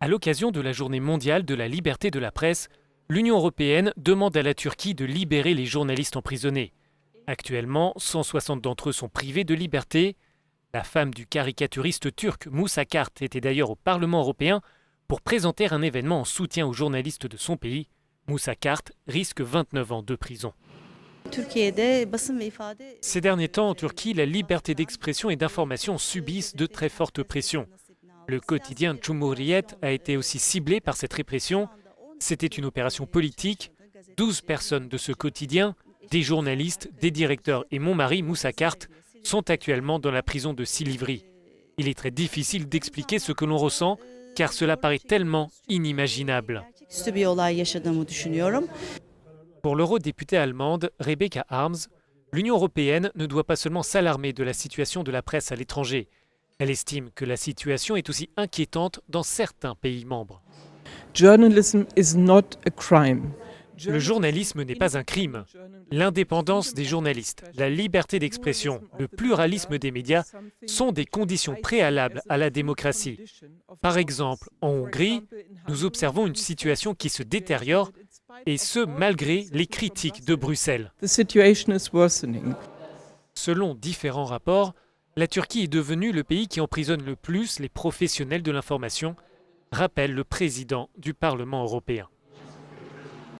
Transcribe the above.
À l'occasion de la Journée mondiale de la liberté de la presse, l'Union européenne demande à la Turquie de libérer les journalistes emprisonnés. Actuellement, 160 d'entre eux sont privés de liberté. La femme du caricaturiste turc Musa Kart était d'ailleurs au Parlement européen pour présenter un événement en soutien aux journalistes de son pays. Musa Kart risque 29 ans de prison. Ces derniers temps, en Turquie, la liberté d'expression et d'information subissent de très fortes pressions. Le quotidien Cumhuriyet a été aussi ciblé par cette répression. C'était une opération politique. 12 personnes de ce quotidien, des journalistes, des directeurs et mon mari, Musa Kart, sont actuellement dans la prison de Silivri. Il est très difficile d'expliquer ce que l'on ressent, car cela paraît tellement inimaginable. Pour l'eurodéputée allemande Rebecca Harms, l'Union européenne ne doit pas seulement s'alarmer de la situation de la presse à l'étranger. Elle estime que la situation est aussi inquiétante dans certains pays membres. Journalism is not a crime. Le journalisme n'est pas un crime. L'indépendance des journalistes, la liberté d'expression, le pluralisme des médias sont des conditions préalables à la démocratie. Par exemple, en Hongrie, nous observons une situation qui se détériore, et ce malgré les critiques de Bruxelles. The situation is worsening. Selon différents rapports, la Turquie est devenue le pays qui emprisonne le plus les professionnels de l'information, rappelle le président du Parlement européen.